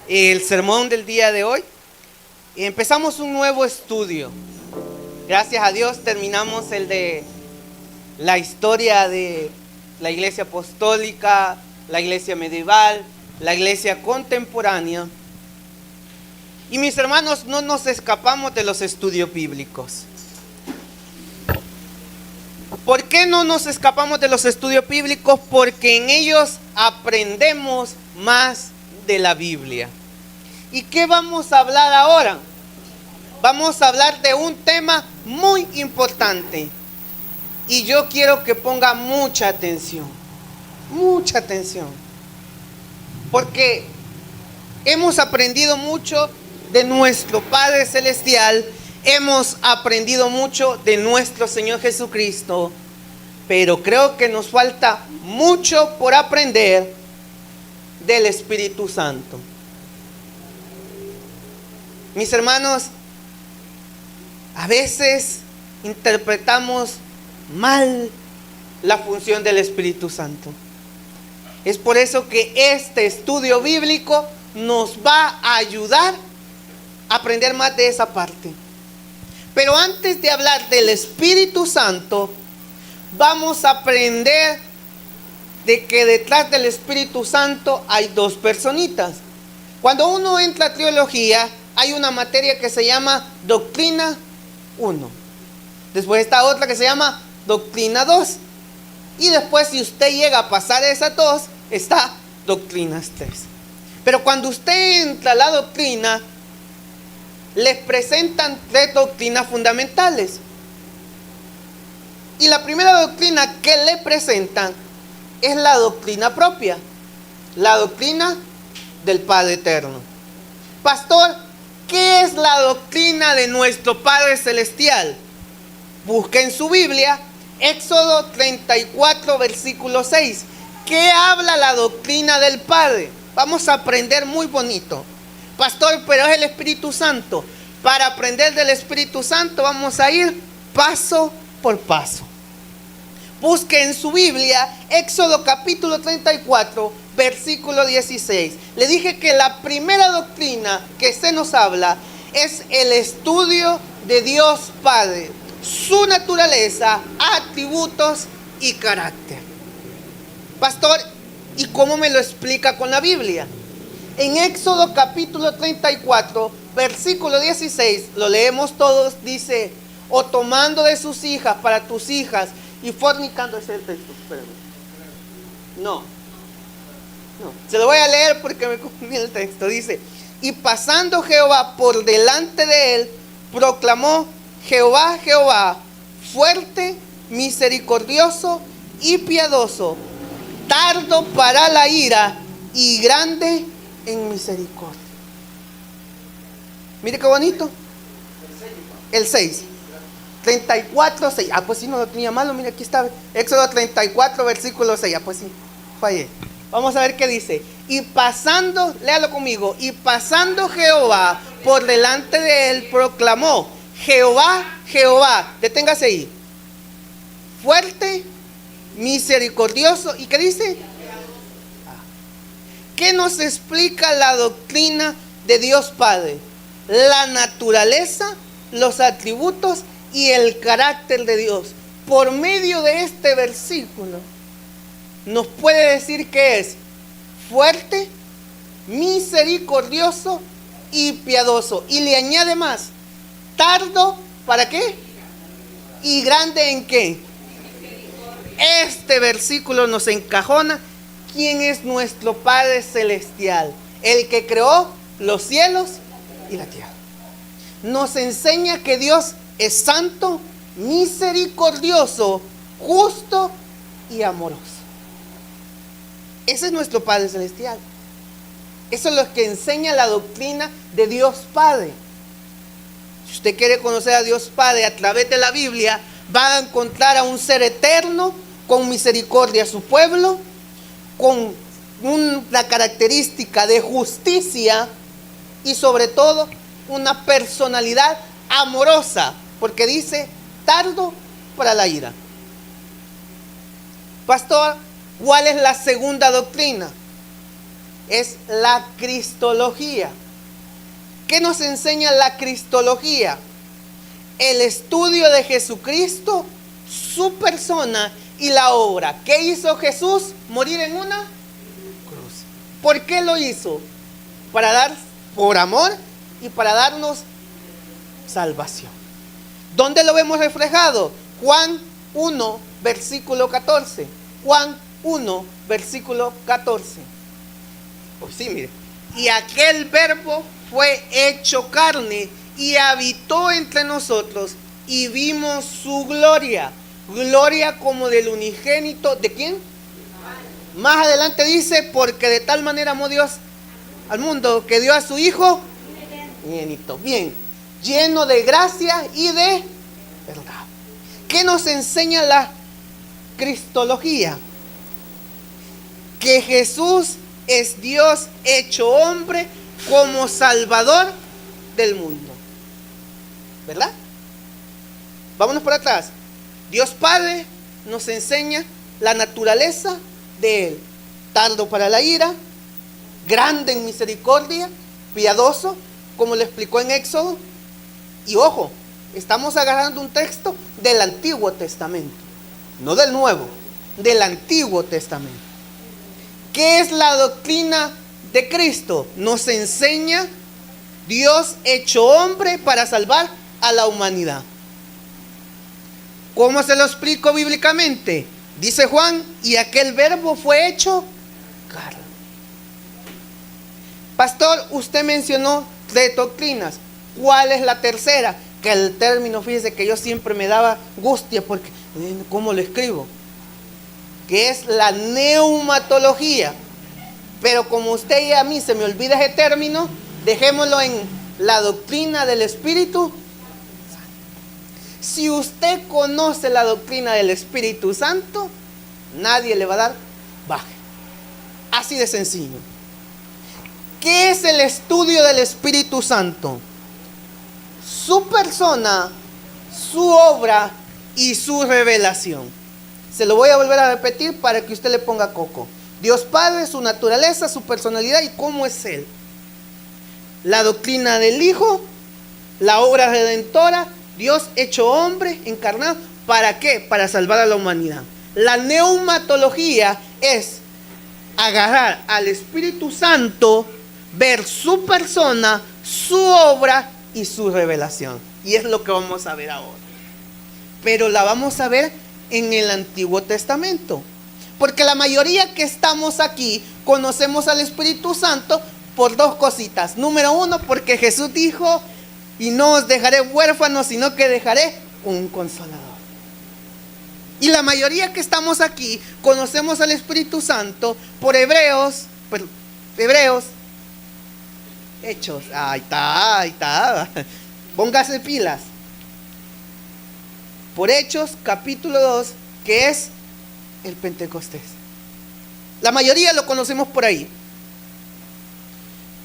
el sermón del día de hoy. Empezamos un nuevo estudio. Gracias a Dios terminamos el de la historia de la iglesia apostólica, la iglesia medieval, la iglesia contemporánea. Y mis hermanos, no nos escapamos de los estudios bíblicos. ¿Por qué no nos escapamos de los estudios bíblicos? Porque en ellos aprendemos más de la Biblia. ¿Y qué vamos a hablar ahora? Vamos a hablar de un tema muy importante. Y yo quiero que ponga mucha atención. Mucha atención. Porque hemos aprendido mucho de nuestro Padre Celestial. Hemos aprendido mucho de nuestro Señor Jesucristo, pero creo que nos falta mucho por aprender del Espíritu Santo. Mis hermanos, a veces interpretamos mal la función del Espíritu Santo. Es por eso que este estudio bíblico nos va a ayudar a aprender más de esa parte. Pero antes de hablar del Espíritu Santo, vamos a aprender de que detrás del Espíritu Santo hay dos personitas. Cuando uno entra a teología, hay una materia que se llama Doctrina 1. Después está otra que se llama Doctrina 2. Y después, si usted llega a pasar esas dos, está Doctrinas 3. Pero cuando usted entra a la doctrina, les presentan tres doctrinas fundamentales. Y la primera doctrina que le presentan es la doctrina propia, la doctrina del Padre Eterno. Pastor, ¿qué es la doctrina de nuestro Padre Celestial? Busque en su Biblia Éxodo 34, versículo 6. ¿Qué habla la doctrina del Padre? Vamos a aprender muy bonito. Pastor, pero es el Espíritu Santo. Para aprender del Espíritu Santo vamos a ir paso por paso. Busque en su Biblia Éxodo capítulo 34, versículo 16. Le dije que la primera doctrina que se nos habla es el estudio de Dios Padre, su naturaleza, atributos y carácter. Pastor, ¿y cómo me lo explica con la Biblia? En Éxodo capítulo 34, versículo 16, lo leemos todos, dice: o tomando de sus hijas para tus hijas y fornicando. Ese es el texto, espérame. No, se lo voy a leer porque me confundí el texto. Dice: y pasando Jehová por delante de él, proclamó: Jehová, Jehová, fuerte, misericordioso y piadoso, tardo para la ira y grande en misericordia. Mire qué bonito. El 6. 34, 6. Ah, pues sí, no lo tenía malo. Mire, aquí está. Éxodo 34, versículo 6. Ah, pues sí, fallé. Vamos a ver qué dice. Y pasando, léalo conmigo. Y pasando Jehová por delante de él, proclamó: Jehová, Jehová. Deténgase ahí. Fuerte, misericordioso. ¿Y qué dice? ¿Qué nos explica la doctrina de Dios Padre? La naturaleza, los atributos y el carácter de Dios. Por medio de este versículo nos puede decir que es fuerte, misericordioso y piadoso. Y le añade más: tardo, ¿para qué? Y grande ¿en qué? Este versículo nos encajona. ¿Quién es nuestro Padre Celestial? El que creó los cielos y la tierra. Nos enseña que Dios es santo, misericordioso, justo y amoroso. Ese es nuestro Padre Celestial. Eso es lo que enseña la doctrina de Dios Padre. Si usted quiere conocer a Dios Padre a través de la Biblia, va a encontrar a un ser eterno con misericordia a su pueblo, con una característica de justicia y sobre todo una personalidad amorosa, porque dice: tardo para la ira. Pastor, ¿cuál es la segunda doctrina? es la cristología. ¿Qué nos enseña la cristología? El estudio de Jesucristo, su persona y la obra. ¿Qué hizo Jesús? Morir en una cruz. ¿Por qué lo hizo? Para dar, por amor y para darnos salvación. ¿Dónde lo vemos reflejado? Juan 1, versículo 14. Juan 1, versículo 14. Pues sí, mire. Y aquel verbo fue hecho carne y habitó entre nosotros y vimos su gloria. Gloria como del unigénito. ¿De quién? Más adelante dice, porque de tal manera amó Dios al mundo que dio a su Hijo unigénito. Bien, lleno de gracia y de verdad. ¿Qué nos enseña la cristología? Que Jesús es Dios hecho hombre como Salvador del mundo. ¿Verdad? Vámonos por atrás. Dios Padre nos enseña la naturaleza de Él. Tardo para la ira, grande en misericordia, piadoso, como le explicó en Éxodo. Y ojo, estamos agarrando un texto del Antiguo Testamento, no del Nuevo, del Antiguo Testamento. ¿Qué es la doctrina de Cristo? Nos enseña Dios hecho hombre para salvar a la humanidad. ¿Cómo se lo explico bíblicamente? Dice Juan, y aquel verbo fue hecho carne. Pastor, usted mencionó 3 doctrinas. ¿Cuál es la tercera? Que el término, fíjese que yo siempre me daba angustia porque, ¿cómo lo escribo? Que es la neumatología. Pero como usted y a mí se me olvida ese término, dejémoslo en la doctrina del Espíritu Santo. Si usted conoce la doctrina del Espíritu Santo, nadie le va a dar baje. Así de sencillo. ¿Qué es el estudio del Espíritu Santo? Su persona, su obra y su revelación. Se lo voy a volver a repetir para que usted le ponga coco. Dios Padre, su naturaleza, su personalidad y cómo es Él. La doctrina del Hijo, la obra redentora, Dios hecho hombre, encarnado. ¿Para qué? Para salvar a la humanidad. La neumatología es agarrar al Espíritu Santo, ver su persona, su obra y su revelación. Y es lo que vamos a ver ahora. Pero la vamos a ver en el Antiguo Testamento. Porque la mayoría que estamos aquí conocemos al Espíritu Santo por 2 cositas. Número 1, porque Jesús dijo, y no os dejaré huérfanos, sino que dejaré un consolador. Y la mayoría que estamos aquí conocemos al Espíritu Santo por Hebreos, Hechos. Ahí está. Póngase pilas. Por Hechos, capítulo 2, que es el Pentecostés. La mayoría lo conocemos por ahí.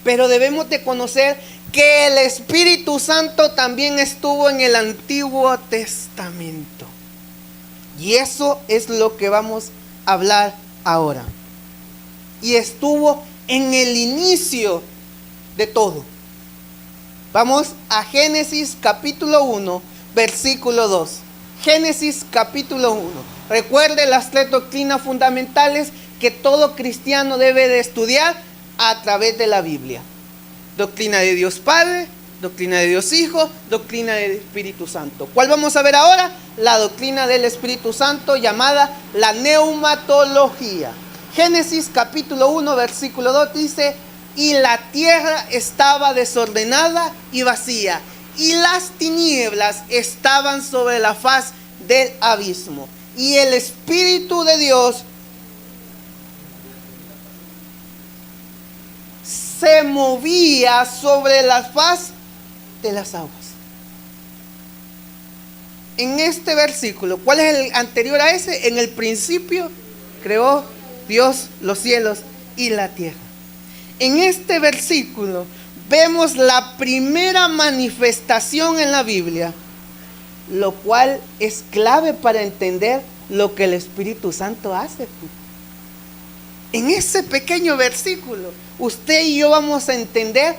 Pero debemos de conocer que el Espíritu Santo también estuvo en el Antiguo Testamento. Y eso es lo que vamos a hablar ahora. Y estuvo en el inicio de todo. Vamos a Génesis capítulo 1, versículo 2. Génesis capítulo 1. Recuerde las 3 doctrinas fundamentales que todo cristiano debe de estudiar a través de la Biblia. Doctrina de Dios Padre, doctrina de Dios Hijo, doctrina del Espíritu Santo. ¿Cuál vamos a ver ahora? La doctrina del Espíritu Santo llamada la neumatología. Génesis capítulo 1, versículo 2 dice, y la tierra estaba desordenada y vacía, y las tinieblas estaban sobre la faz del abismo. Y el Espíritu de Dios se movía sobre la faz de las aguas. En este versículo, ¿cuál es el anterior a ese? En el principio creó Dios los cielos y la tierra. En este versículo vemos la primera manifestación en la Biblia, lo cual es clave para entender lo que el Espíritu Santo hace. En ese pequeño versículo, usted y yo vamos a entender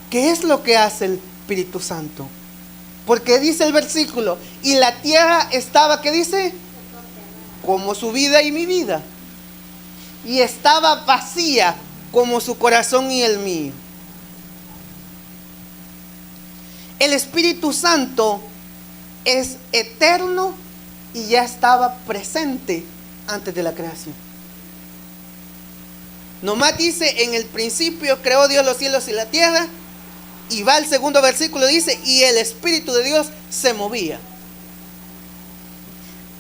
qué es lo que hace el Espíritu Santo. Porque dice el versículo, y la tierra estaba, ¿qué dice? Como su vida y mi vida. Y estaba vacía como su corazón y el mío. El Espíritu Santo es eterno y ya estaba presente antes de la creación. Nomás dice, en el principio creó Dios los cielos y la tierra. Y va el segundo versículo, dice, y el Espíritu de Dios se movía.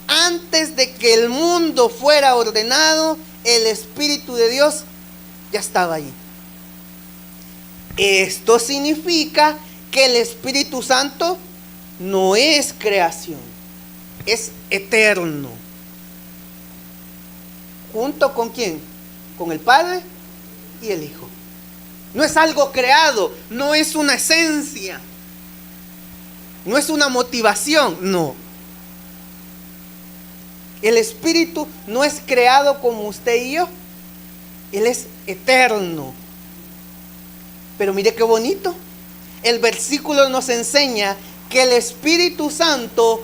Antes de que el mundo fuera ordenado, el Espíritu de Dios ya estaba allí. Esto significa que el Espíritu Santo no es creación, es eterno. ¿Junto con quién? Con el Padre y el Hijo. No es algo creado, no es una esencia, no es una motivación, no. El Espíritu no es creado como usted y yo, Él es eterno. Pero mire qué bonito, el versículo nos enseña que el Espíritu Santo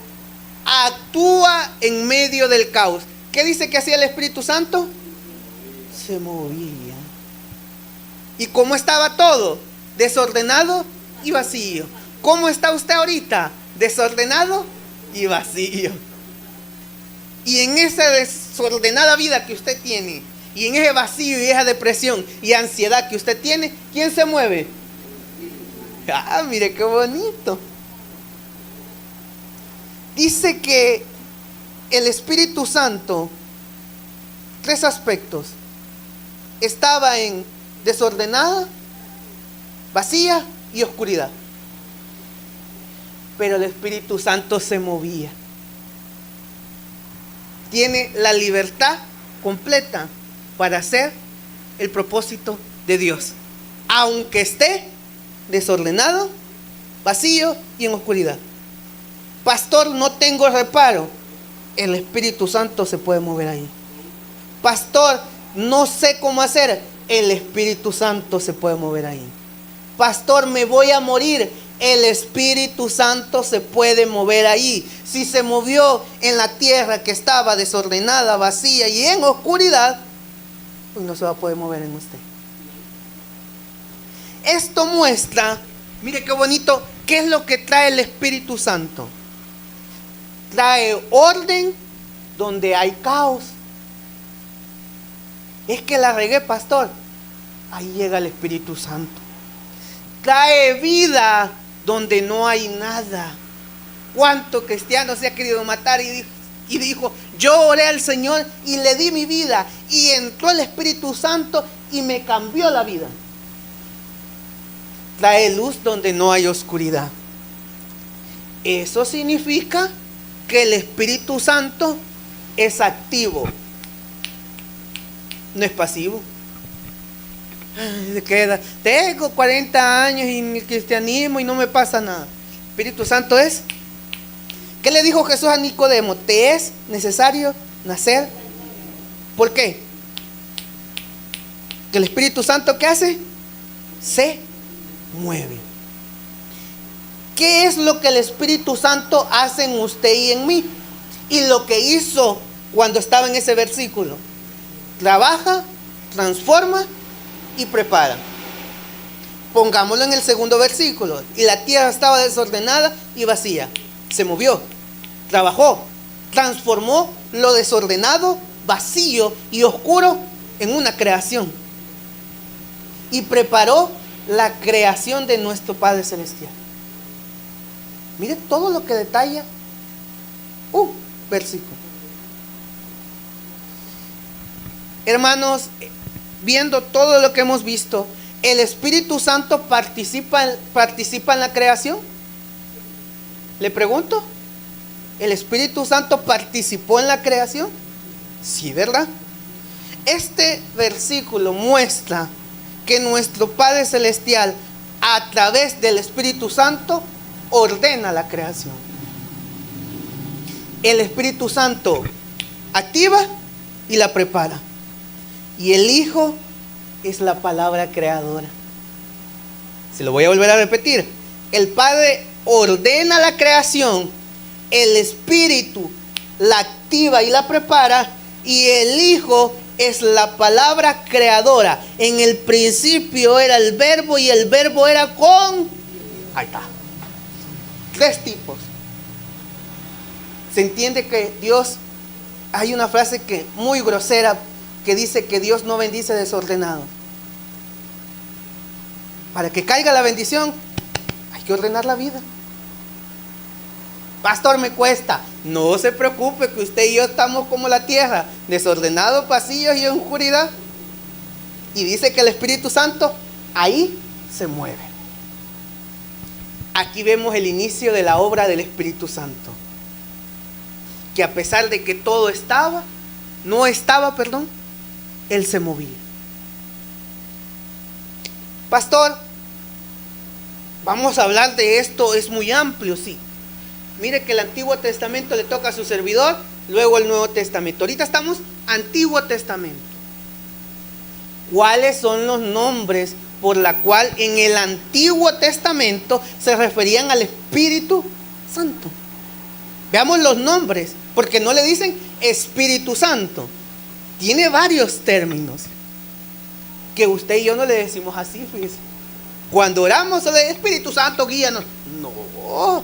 actúa en medio del caos. ¿Qué dice que hacía el Espíritu Santo? Se movía. ¿Y cómo estaba todo? Desordenado y vacío. ¿Cómo está usted ahorita? Desordenado y vacío. Y en esa desordenada vida que usted tiene, y en ese vacío y esa depresión y ansiedad que usted tiene, ¿quién se mueve? Ah, mire qué bonito. Dice que el Espíritu Santo, 3 aspectos. Estaba en desordenada, vacía y oscuridad. Pero el Espíritu Santo se movía. Tiene la libertad completa para hacer el propósito de Dios, aunque esté desordenado, vacío y en oscuridad. Pastor, no tengo reparo. El Espíritu Santo se puede mover ahí. Pastor, no sé cómo hacer. El Espíritu Santo se puede mover ahí. Pastor, me voy a morir. El Espíritu Santo se puede mover ahí. Si se movió en la tierra que estaba desordenada, vacía y en oscuridad, pues no se va a poder mover en usted. Esto muestra, mire qué bonito, qué es lo que trae el Espíritu Santo. Trae orden donde hay caos. Es que la regué, pastor. Ahí llega el Espíritu Santo. Trae vida donde no hay nada. ¿Cuánto cristiano se ha querido matar y dijo, yo oré al Señor y le di mi vida? Y entró el Espíritu Santo y me cambió la vida. Trae luz donde no hay oscuridad. Eso significa que el Espíritu Santo es activo, no es pasivo. Se queda, tengo 40 años en el cristianismo y no me pasa nada. El Espíritu Santo es. ¿Qué le dijo Jesús a Nicodemo? Te es necesario nacer. ¿Por qué? Que el Espíritu Santo, ¿qué hace? Se mueve. ¿Qué es lo que el Espíritu Santo hace en usted y en mí? Y lo que hizo cuando estaba en ese versículo. Trabaja, transforma y prepara. Pongámoslo en el segundo versículo. Y la tierra estaba desordenada y vacía. Se movió, trabajó, transformó lo desordenado, vacío y oscuro en una creación. Y preparó la creación de nuestro Padre Celestial. Mire todo lo que detalla un versículo. Hermanos, viendo todo lo que hemos visto, ¿el Espíritu Santo participa en la creación? Le pregunto, ¿el Espíritu Santo participó en la creación? Sí, ¿verdad? Este versículo muestra que nuestro Padre Celestial, a través del Espíritu Santo, ordena la creación. El Espíritu Santo activa y la prepara. Y el Hijo es la palabra creadora. Se lo voy a volver a repetir. El Padre ordena la creación, el Espíritu la activa y la prepara, y el Hijo es la palabra creadora. En el principio era el Verbo, y el Verbo era con... Ahí está. 3 tipos. Se entiende que Dios... Hay una frase que muy grosera que dice que Dios no bendice desordenado. Para que caiga la bendición, hay que ordenar la vida. Pastor, me cuesta. No se preocupe, que usted y yo estamos como la tierra, desordenado, pasillos y en oscuridad. Y dice que el Espíritu Santo ahí se mueve. Aquí vemos el inicio de la obra del Espíritu Santo. Que a pesar de que todo no estaba, Él se movía. Pastor, vamos a hablar de esto, es muy amplio, sí. Mire que el Antiguo Testamento le toca a su servidor, luego el Nuevo Testamento. Ahorita estamos Antiguo Testamento. ¿Cuáles son los nombres por la cual en el Antiguo Testamento se referían al Espíritu Santo? Veamos los nombres, porque no le dicen Espíritu Santo. Tiene varios términos que usted y yo no le decimos así, fíjese. Cuando oramos sobre Espíritu Santo, guíanos. No.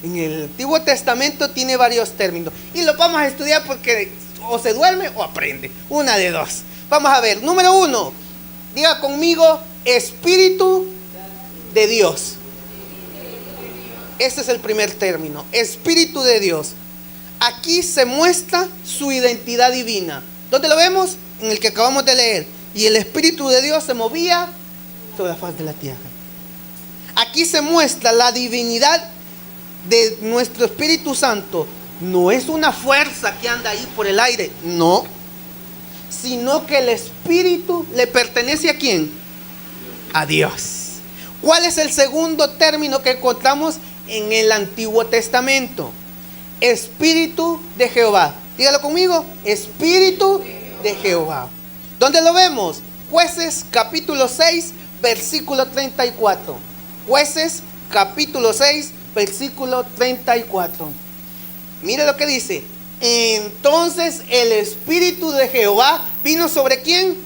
En el Antiguo Testamento tiene varios términos. Y lo vamos a estudiar porque o se duerme o aprende. Una de dos. Vamos a ver. Número 1. Diga conmigo, Espíritu de Dios. Ese es el primer término. Espíritu de Dios. Aquí se muestra su identidad divina. ¿Dónde lo vemos? En el que acabamos de leer. Y el Espíritu de Dios se movía sobre la faz de la tierra. Aquí se muestra la divinidad de nuestro Espíritu Santo. No es una fuerza que anda ahí por el aire, no. Sino que el Espíritu le pertenece ¿a quién? A Dios. ¿Cuál es el segundo término que encontramos en el Antiguo Testamento? Espíritu de Jehová. Dígalo conmigo, Espíritu de Jehová. ¿Dónde lo vemos? Jueces capítulo 6, versículo 34. Jueces capítulo 6, versículo 34. Mire lo que dice. Entonces el Espíritu de Jehová vino sobre ¿quién?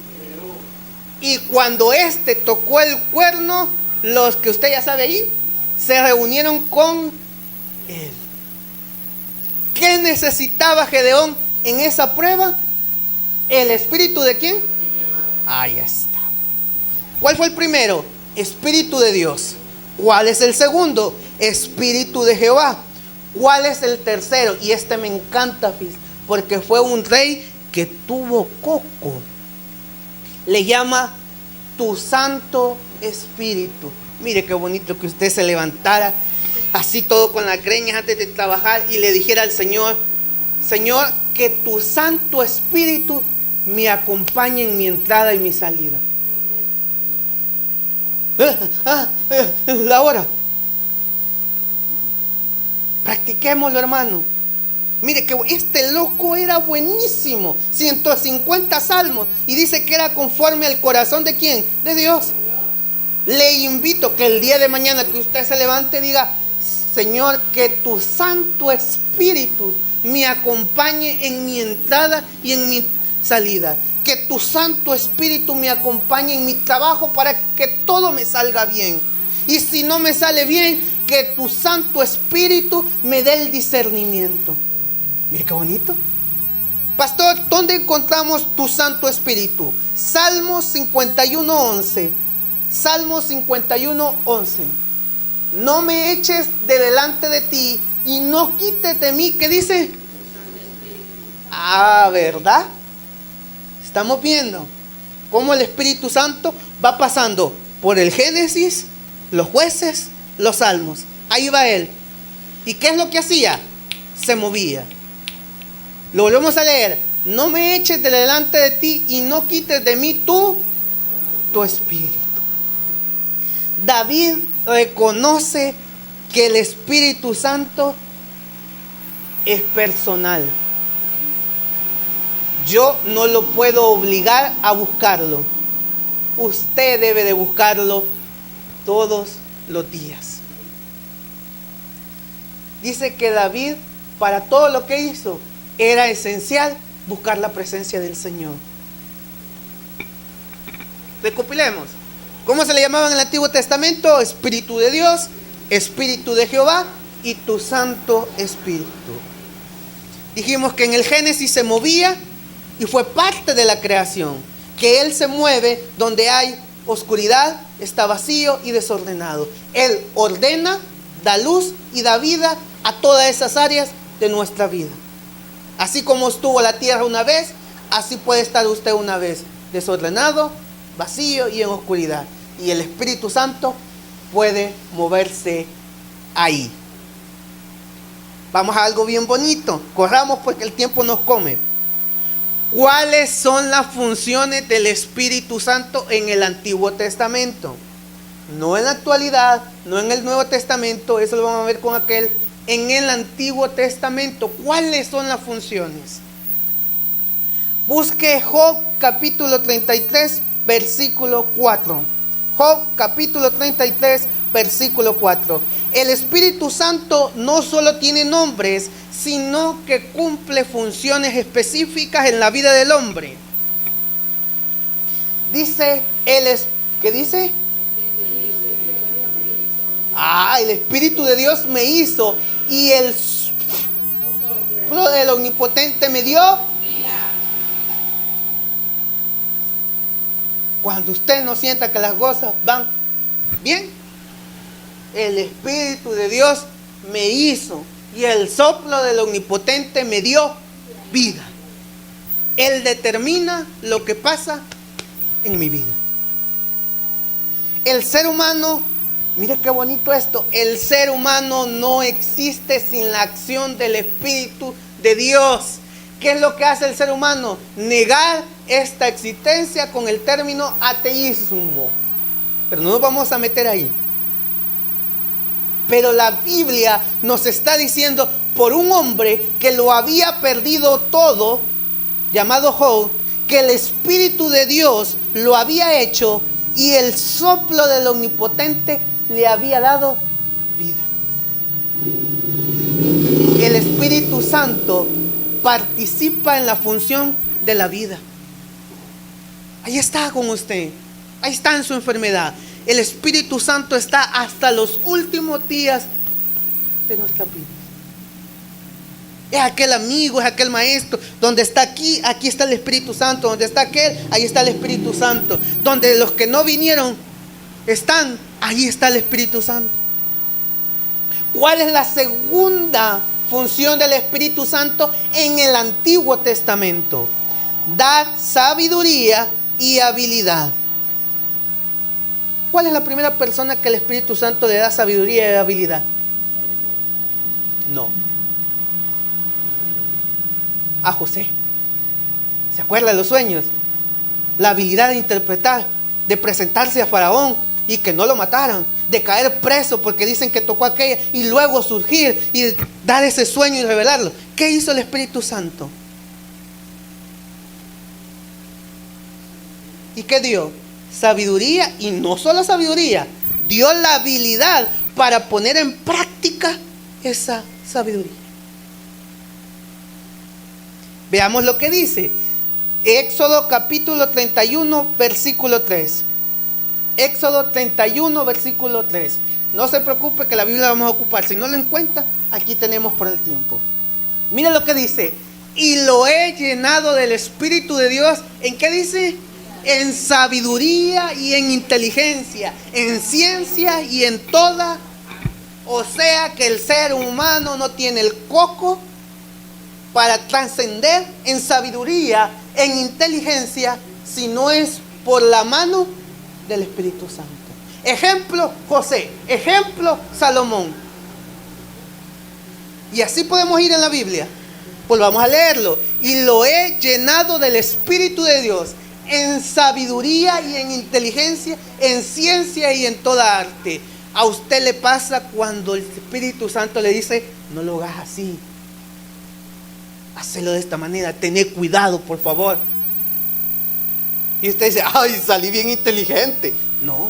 Y cuando éste tocó el cuerno, los que usted ya sabe ahí, se reunieron con él. ¿Qué necesitaba Gedeón en esa prueba? ¿El Espíritu de quién? Ahí está. ¿Cuál fue el primero? Espíritu de Dios. ¿Cuál es el segundo? Espíritu de Jehová. ¿Cuál es el tercero? Y este me encanta, porque fue un rey que tuvo coco. Le llama tu Santo Espíritu. Mire qué bonito que usted se levantara así todo con las greñas antes de trabajar y le dijera al Señor: Señor, que tu Santo Espíritu me acompañe en mi entrada y mi salida. La hora. Practiquémoslo, hermano. Mire que este loco era buenísimo. 150 salmos. Y dice que era conforme al corazón ¿de quién? De Dios. Le invito que el día de mañana que usted se levante diga: Señor, que tu Santo Espíritu me acompañe en mi entrada y en mi salida. Que tu Santo Espíritu me acompañe en mi trabajo para que todo me salga bien. Y si no me sale bien, que tu Santo Espíritu me dé el discernimiento. Mire qué bonito. Pastor, ¿dónde encontramos tu Santo Espíritu? Salmos 51:11. Salmos 51:11. No me eches de delante de ti y no quites de mí. ¿Qué dice? ¿Verdad? Estamos viendo cómo el Espíritu Santo va pasando por el Génesis, los Jueces, los Salmos. Ahí va él. ¿Y qué es lo que hacía? Se movía. Lo volvemos a leer. No me eches de delante de ti y no quites de mí tu Espíritu. David reconoce que el Espíritu Santo es personal. Yo no lo puedo obligar a buscarlo. Usted debe de buscarlo todos los días. Dice que David, para todo lo que hizo, era esencial buscar la presencia del Señor. Recopilemos. ¿Cómo se le llamaban en el Antiguo Testamento? Espíritu de Dios, Espíritu de Jehová y tu Santo Espíritu. Dijimos que en el Génesis se movía y fue parte de la creación. Que Él se mueve donde hay oscuridad, está vacío y desordenado. Él ordena, da luz y da vida a todas esas áreas de nuestra vida. Así como estuvo la tierra una vez, así puede estar usted una vez, desordenado, vacío y en oscuridad. Y el Espíritu Santo puede moverse ahí. Vamos a algo bien bonito. Corramos porque el tiempo nos come. ¿Cuáles son las funciones del Espíritu Santo en el Antiguo Testamento? No en la actualidad, no en el Nuevo Testamento, eso lo vamos a ver con aquel. En el Antiguo Testamento, ¿cuáles son las funciones? Busque Job capítulo 33, versículo 4. Job capítulo 33, versículo 4. El Espíritu Santo no solo tiene nombres, sino que cumple funciones específicas en la vida del hombre. Dice, ¿qué dice? El Espíritu de Dios me hizo y el soplo del Omnipotente me dio. Cuando usted no sienta que las cosas van bien, el Espíritu de Dios me hizo y el soplo del Omnipotente me dio vida. Él determina lo que pasa en mi vida. El ser humano, mire qué bonito esto, el ser humano no existe sin la acción del Espíritu de Dios. ¿Qué es lo que hace el ser humano? Negar esta existencia con el término ateísmo. Pero no nos vamos a meter ahí. Pero la Biblia nos está diciendo por un hombre que lo había perdido todo, llamado Job, que el Espíritu de Dios lo había hecho y el soplo del Omnipotente le había dado vida. El Espíritu Santo participa en la función de la vida. Ahí está con usted, ahí está en su enfermedad. El Espíritu Santo está hasta los últimos días de nuestra vida. Es aquel amigo, es aquel maestro. Donde está aquí, aquí está el Espíritu Santo. Donde está aquel, ahí está el Espíritu Santo. Donde los que no vinieron están, ahí está el Espíritu Santo. ¿Cuál es la segunda función del Espíritu Santo en el Antiguo Testamento? Dar sabiduría y habilidad. ¿Cuál es la primera persona que el Espíritu Santo le da sabiduría y habilidad? No. A José. ¿Se acuerda de los sueños? La habilidad de interpretar, de presentarse a Faraón y que no lo mataran, de caer preso porque dicen que tocó aquella y luego surgir y dar ese sueño y revelarlo. ¿Qué hizo el Espíritu Santo? ¿Y qué dio? Sabiduría, y no solo sabiduría, dio la habilidad para poner en práctica esa sabiduría. Veamos lo que dice Éxodo capítulo 31 versículo 3. Éxodo 31 versículo 3. No se preocupe que la Biblia la vamos a ocupar. Si no lo encuentra, aquí tenemos por el tiempo. Mira lo que dice: y lo he llenado del Espíritu de Dios. ¿En qué dice? En sabiduría y en inteligencia, en ciencia y en toda. O sea que el ser humano no tiene el coco para trascender en sabiduría, en inteligencia, si no es por la mano del Espíritu Santo. Ejemplo José, ejemplo Salomón. Y así podemos ir en la Biblia. Pues vamos a leerlo. Y lo he llenado del Espíritu de Dios, en sabiduría y en inteligencia, en ciencia y en toda arte. A usted le pasa cuando el Espíritu Santo le dice: no lo hagas así. hacelo de esta manera, tené cuidado, por favor. Y usted dice, ay, salí bien inteligente. No,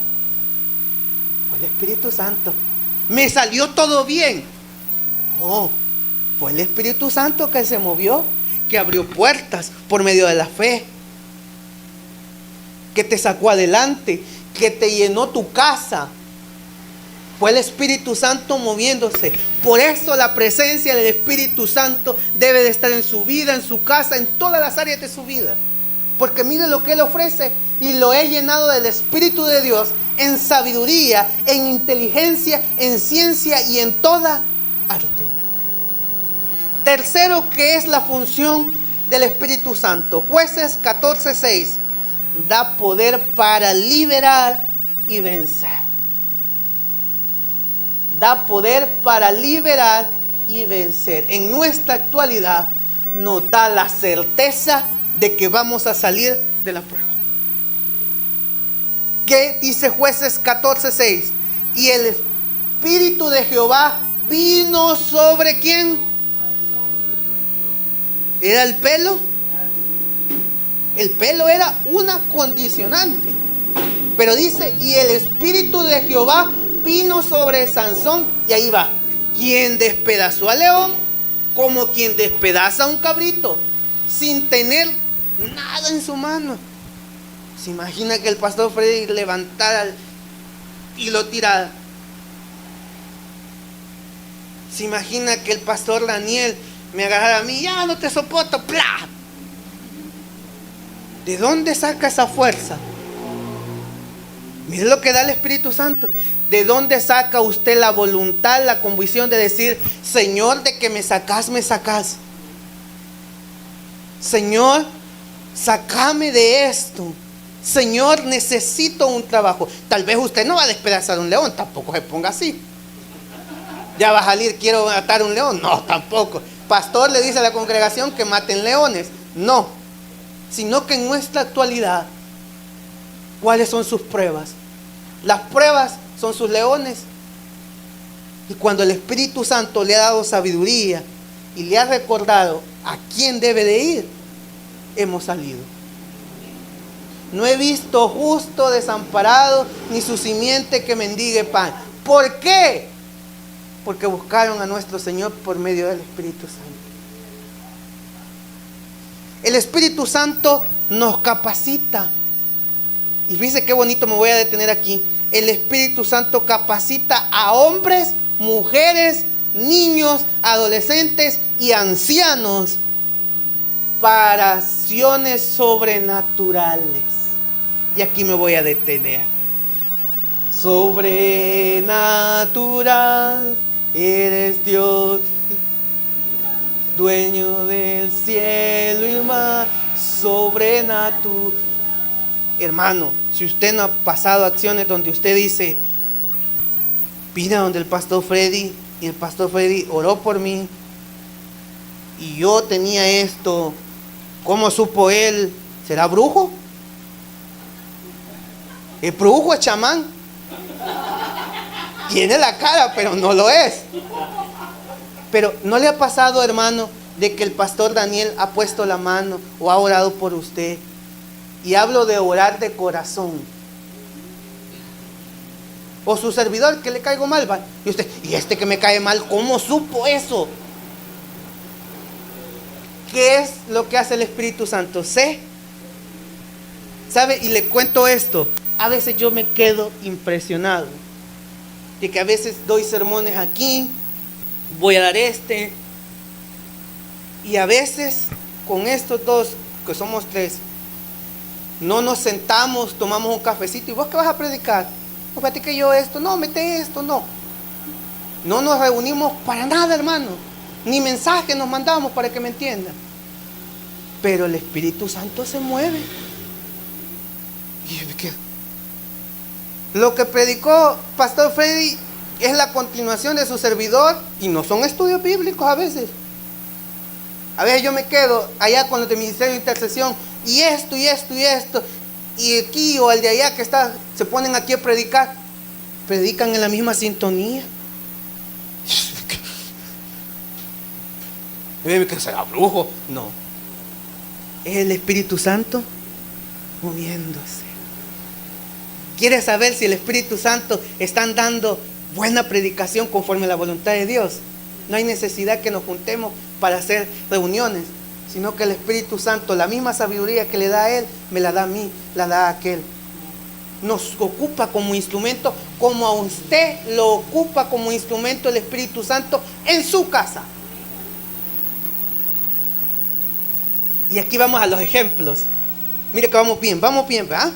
fue el Espíritu Santo. ¿Me salió todo bien? No, fue el Espíritu Santo que se movió, que abrió puertas por medio de la fe, que te sacó adelante, que te llenó tu casa. Fue el Espíritu Santo moviéndose. Por eso la presencia del Espíritu Santo debe de estar en su vida, en su casa, en todas las áreas de su vida. Porque mire lo que Él ofrece. Y lo he llenado del Espíritu de Dios en sabiduría, en inteligencia, en ciencia y en toda arte. Tercero, ¿qué es la función del Espíritu Santo? Jueces 14:6. Da poder para liberar y vencer. Da poder para liberar y vencer. En nuestra actualidad nos da la certeza de que vamos a salir de la prueba. ¿Qué dice Jueces 14:6? Y el Espíritu de Jehová vino sobre ¿quién? ¿Era el pelo? El pelo era una condicionante. Pero dice, y el Espíritu de Jehová vino sobre Sansón, y ahí va, quien despedazó al león como quien despedaza a un cabrito, sin tener nada en su mano. Se imagina que el pastor Freddy levantara y lo tirara. Se imagina que el pastor Daniel me agarrara a mí, ya no te soporto, ¡plá! ¿De dónde saca esa fuerza? Mire lo que da el Espíritu Santo. ¿De dónde saca usted la voluntad, la convicción de decir, Señor, de que me sacas, me sacas? Señor, sácame de esto. Señor, necesito un trabajo. Tal vez usted no va a despedazar un león, tampoco se ponga así. Ya va a salir, quiero matar un león. No, tampoco. Pastor le dice a la congregación que maten leones. No, sino que en nuestra actualidad, ¿cuáles son sus pruebas? Las pruebas son sus leones. Y cuando el Espíritu Santo le ha dado sabiduría y le ha recordado a quién debe de ir, hemos salido. No he visto justo desamparado, ni su simiente que mendigue pan. ¿Por qué? Porque buscaron a nuestro Señor por medio del Espíritu Santo. El Espíritu Santo nos capacita. Y fíjese qué bonito, me voy a detener aquí. El Espíritu Santo capacita a hombres, mujeres, niños, adolescentes y ancianos para acciones sobrenaturales. Y aquí me voy a detener. Sobrenatural, eres Dios, dueño del cielo y mar, sobrenatural. Hermano, si usted no ha pasado acciones donde usted dice, vine donde el pastor Freddy, y el pastor Freddy oró por mí, y yo tenía esto, ¿cómo supo él? ¿Será brujo? ¿Es brujo, es chamán? Tiene la cara, pero no lo es. Pero ¿no le ha pasado, hermano, de que el pastor Daniel ha puesto la mano o ha orado por usted? Y hablo de orar de corazón. O su servidor que le caigo mal, ¿va? Y usted, y este que me cae mal, ¿cómo supo eso? ¿Qué es lo que hace el Espíritu Santo? ¿Sé? ¿Sabe? Y le cuento esto. A veces yo me quedo impresionado de que a veces doy sermones aquí, voy a dar y a veces con estos dos, que somos tres, no nos sentamos, tomamos un cafecito. ¿Y vos qué vas a predicar? No, platique yo esto, no, mete esto, no. No nos reunimos para nada, hermano. Ni mensajes nos mandamos para que me entiendan. Pero el Espíritu Santo se mueve. Y yo me quedo. Lo que predicó Pastor Freddy es la continuación de su servidor. Y no son estudios bíblicos a veces. A veces yo me quedo allá con los de Ministerio de Intercesión. Y esto, y esto, y esto. Y aquí o el de allá que está, se ponen aquí a predicar. Predican en la misma sintonía. Que será brujo. No. Es el Espíritu Santo moviéndose. ¿Quieres saber si el Espíritu Santo está dando buena predicación conforme a la voluntad de Dios? No hay necesidad que nos juntemos para hacer reuniones, sino que el Espíritu Santo, la misma sabiduría que le da a Él, me la da a mí, la da a aquel. Nos ocupa como instrumento, como a usted lo ocupa como instrumento el Espíritu Santo en su casa. Y aquí vamos a los ejemplos. Mire que vamos bien, ¿verdad?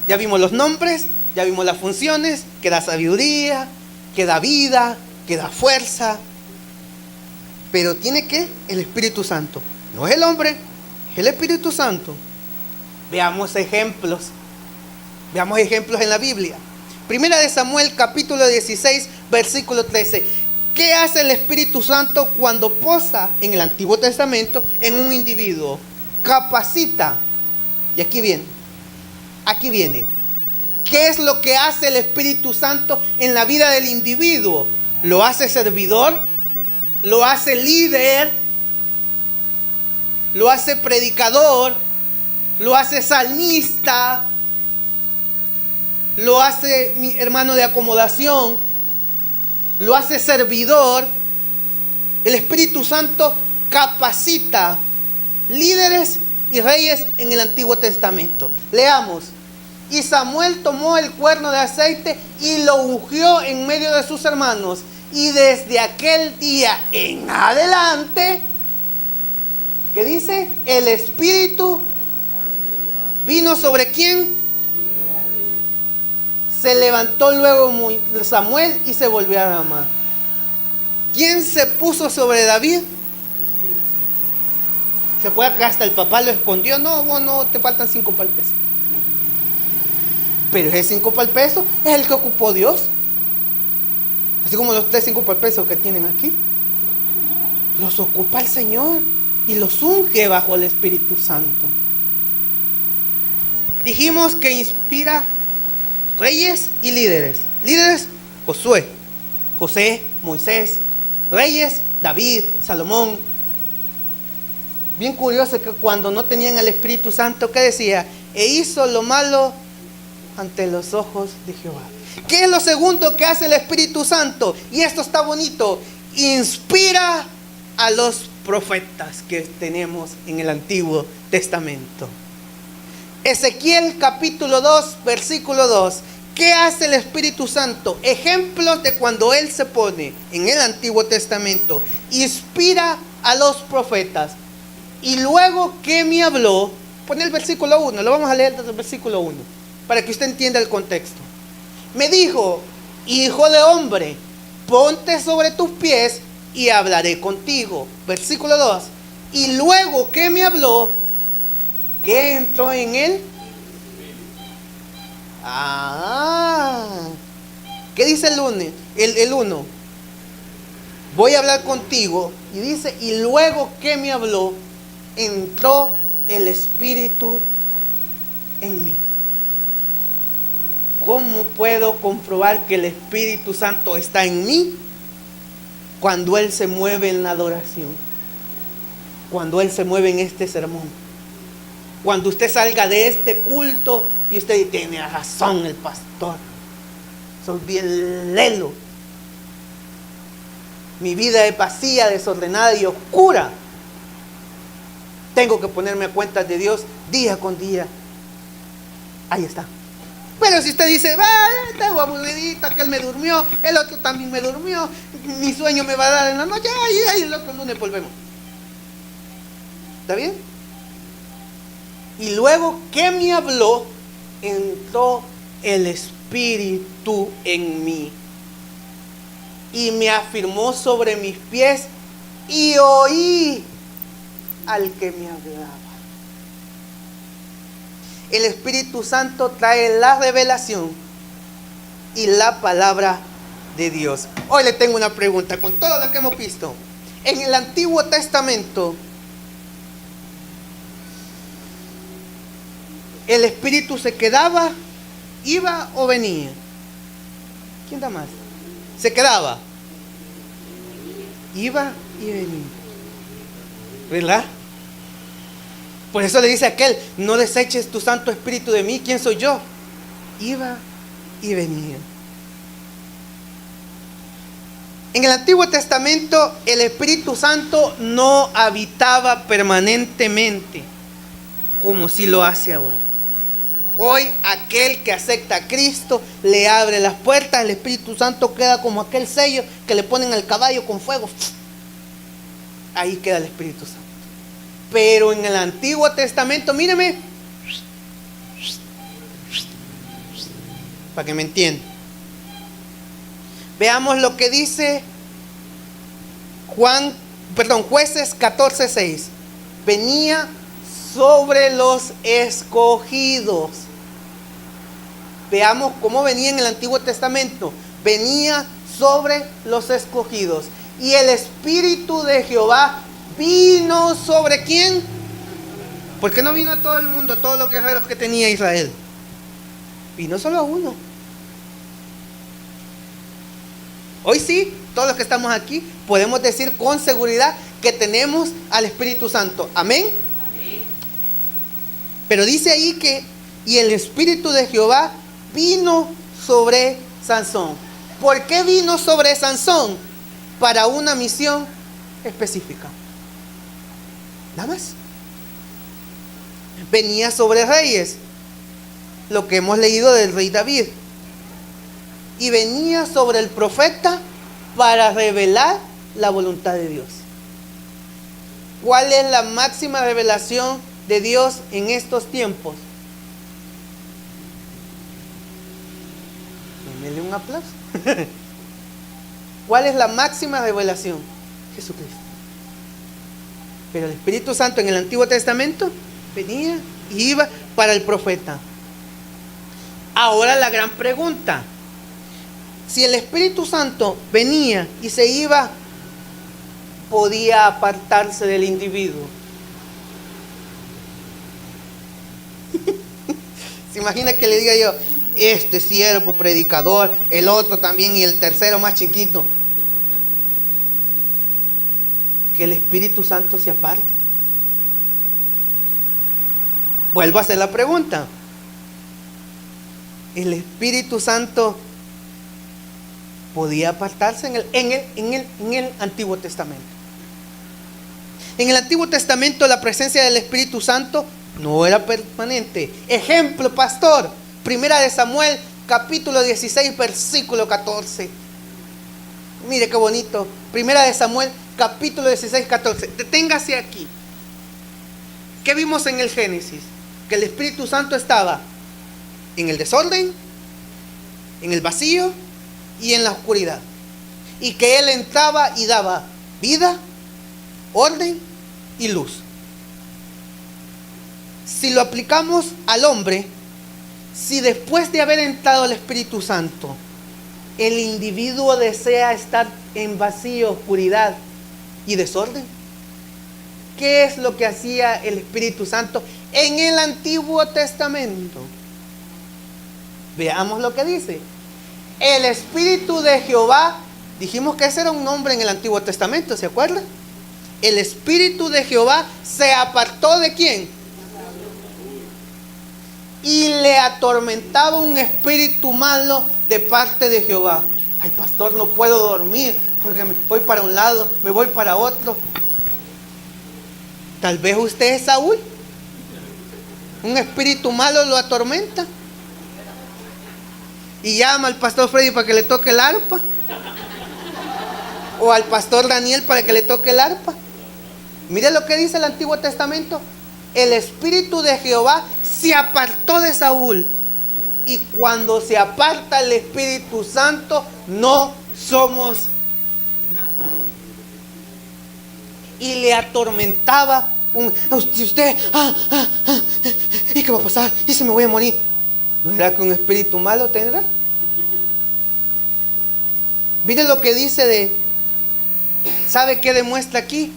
Ya vimos los nombres, ya vimos las funciones, que da sabiduría, que da vida, que da fuerza. Pero tiene que el Espíritu Santo. No es el hombre, es el Espíritu Santo. Veamos ejemplos. Veamos ejemplos en la Biblia. Primera de Samuel, capítulo 16, versículo 13. ¿Qué hace el Espíritu Santo cuando posa en el Antiguo Testamento en un individuo? Capacita. Y aquí viene. ¿Qué es lo que hace el Espíritu Santo en la vida del individuo? Lo hace servidor, lo hace líder, lo hace predicador, lo hace salmista, lo hace mi hermano de acomodación, lo hace servidor. El Espíritu Santo capacita líderes y reyes en el Antiguo Testamento. Leamos. Y Samuel tomó el cuerno de aceite y lo ungió en medio de sus hermanos. Y desde aquel día en adelante, ¿qué dice? El Espíritu vino sobre quién. Se levantó luego Samuel y se volvió a Ramá. ¿Quién se puso sobre David? ¿Se acuerda que hasta el papá lo escondió? No, bueno, te faltan 5 para el peso. Pero ese 5 para el peso es el que ocupó Dios. Así como los 3 5 para el peso que tienen aquí. Los ocupa el Señor y los unge bajo el Espíritu Santo. Dijimos que inspira reyes y líderes. Líderes, Josué, José, Moisés. Reyes, David, Salomón. Bien curioso que cuando no tenían el Espíritu Santo, ¿qué decía? E hizo lo malo ante los ojos de Jehová. ¿Qué es lo segundo que hace el Espíritu Santo? Y esto está bonito. Inspira a los profetas que tenemos en el Antiguo Testamento. Ezequiel capítulo 2, versículo 2. ¿Qué hace el Espíritu Santo? Ejemplos de cuando Él se pone en el Antiguo Testamento. Inspira a los profetas. Y luego, ¿qué me habló? Pone el versículo 1. Lo vamos a leer desde el versículo 1. Para que usted entienda el contexto. Me dijo, hijo de hombre, ponte sobre tus pies y hablaré contigo. Versículo 2. Y luego, ¿qué me habló? ¿Qué entró en él? ¿Qué dice el 1? Voy a hablar contigo. Y dice, y luego que me habló, entró el Espíritu en mí. ¿Cómo puedo comprobar que el Espíritu Santo está en mí? Cuando Él se mueve en la adoración. Cuando Él se mueve en este sermón. Cuando usted salga de este culto y usted dice, tiene razón el pastor. Soy bien lelo. Mi vida es vacía, desordenada y oscura. Tengo que ponerme a cuentas de Dios día con día. Ahí está. Pero si usted dice, tengo aburridito, aquel me durmió, el otro también me durmió, mi sueño me va a dar en la noche, y el otro lunes volvemos. ¿Está bien? Y luego, ¿qué me habló? Entró el Espíritu en mí. Y me afirmó sobre mis pies y oí al que me hablaba. El Espíritu Santo trae la revelación y la palabra de Dios. Hoy le tengo una pregunta con todo lo que hemos visto. En el Antiguo Testamento, ¿el Espíritu se quedaba, iba o venía? ¿Quién da más? Se quedaba, iba y venía. ¿verdad? Por eso le dice a aquel: no deseches tu Santo Espíritu de mí. ¿Quién soy yo? Iba y venía. En el Antiguo Testamento el Espíritu Santo no habitaba permanentemente como si lo hace hoy. Hoy aquel que acepta a Cristo le abre las puertas. El Espíritu Santo queda como aquel sello que le ponen al caballo con fuego. Ahí queda el Espíritu Santo. Pero en el Antiguo Testamento, míreme, para que me entiendan, veamos lo que dice Jueces 14:6. Venía sobre los escogidos. Veamos cómo venía en el Antiguo Testamento. Venía sobre los escogidos. Y el Espíritu de Jehová vino sobre ¿quién? ¿Por qué no vino a todo el mundo, a todos los guerreros que tenía Israel? Vino solo a uno. Hoy sí, todos los que estamos aquí podemos decir con seguridad que tenemos al Espíritu Santo. Amén. Pero dice ahí que y el Espíritu de Jehová vino sobre Sansón. ¿Por qué vino sobre Sansón? Para una misión específica. Nada más. Venía sobre reyes, lo que hemos leído del rey David. Y venía sobre el profeta para revelar la voluntad de Dios. ¿Cuál es la máxima revelación de Dios en estos tiempos? Denle un aplauso. ¿Cuál es la máxima revelación? Jesucristo. Pero el Espíritu Santo en el Antiguo Testamento venía y iba para el profeta. Ahora la gran pregunta: si el Espíritu Santo venía y se iba, ¿podía apartarse del individuo? ¿Se imagina que le diga yo: este siervo predicador, el otro también y el tercero más chiquito? Que el Espíritu Santo se aparte. Vuelvo a hacer la pregunta: ¿el Espíritu Santo podía apartarse en el Antiguo Testamento? En el Antiguo Testamento la presencia del Espíritu Santo no era permanente. Ejemplo, pastor, Primera de Samuel, capítulo 16, versículo 14. Mire qué bonito. Primera de Samuel, capítulo 16, 14. Deténgase aquí. ¿Qué vimos en el Génesis? Que el Espíritu Santo estaba en el desorden, en el vacío y en la oscuridad. Y que Él entraba y daba vida, orden y luz. Si lo aplicamos al hombre, si después de haber entrado el Espíritu Santo, el individuo desea estar en vacío, oscuridad y desorden, ¿qué es lo que hacía el Espíritu Santo en el Antiguo Testamento? Veamos lo que dice. El Espíritu de Jehová, dijimos que ese era un nombre en el Antiguo Testamento, ¿se acuerdan? El Espíritu de Jehová se apartó ¿de quién? Y le atormentaba un espíritu malo de parte de Jehová. Ay, pastor, no puedo dormir porque me voy para un lado, me voy para otro. Tal vez usted es Saúl. Un espíritu malo lo atormenta y llama al pastor Freddy para que le toque el arpa, o al pastor Daniel para que le toque el arpa. Mire lo que dice el Antiguo Testamento: el Espíritu de Jehová se apartó de Saúl. Y cuando se aparta el Espíritu Santo, no somos nada. Y le atormentaba usted, ¿y qué va a pasar? ¿Y si me voy a morir? ¿No era que un espíritu malo tendrá? Mire lo que dice ¿sabe qué demuestra aquí?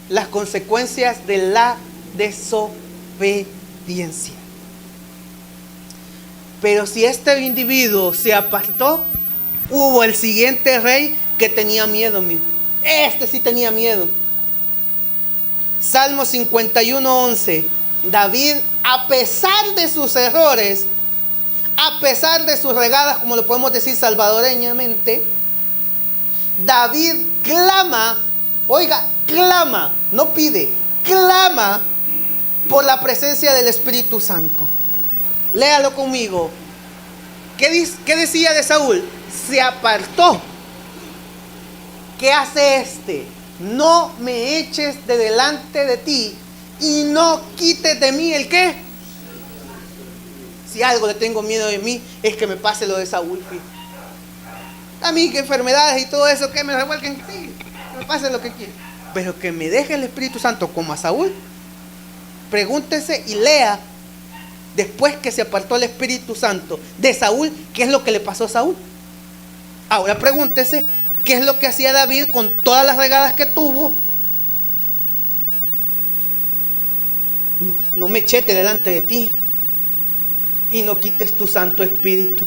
Las consecuencias de la desobediencia. Pero si este individuo se apartó, hubo el siguiente rey que tenía miedo. Este sí tenía miedo. Salmo 51:11. David, a pesar de sus errores, a pesar de sus regadas, como lo podemos decir salvadoreñamente, David clama, oiga, clama, no pide, clama por la presencia del Espíritu Santo. Léalo conmigo. ¿Qué decía de Saúl? Se apartó. ¿Qué hace este? No me eches de delante de ti y no quites de mí el qué. Si algo le tengo miedo de mí es que me pase lo de Saúl. A mí que enfermedades y todo eso que me revuelquen, sí, que me pase lo que quiera. Pero que me deje el Espíritu Santo como a Saúl. Pregúntese y lea después que se apartó el Espíritu Santo de Saúl, ¿qué es lo que le pasó a Saúl? Ahora pregúntese qué es lo que hacía David con todas las regadas que tuvo. No me echete delante de ti y no quites tu Santo Espíritu.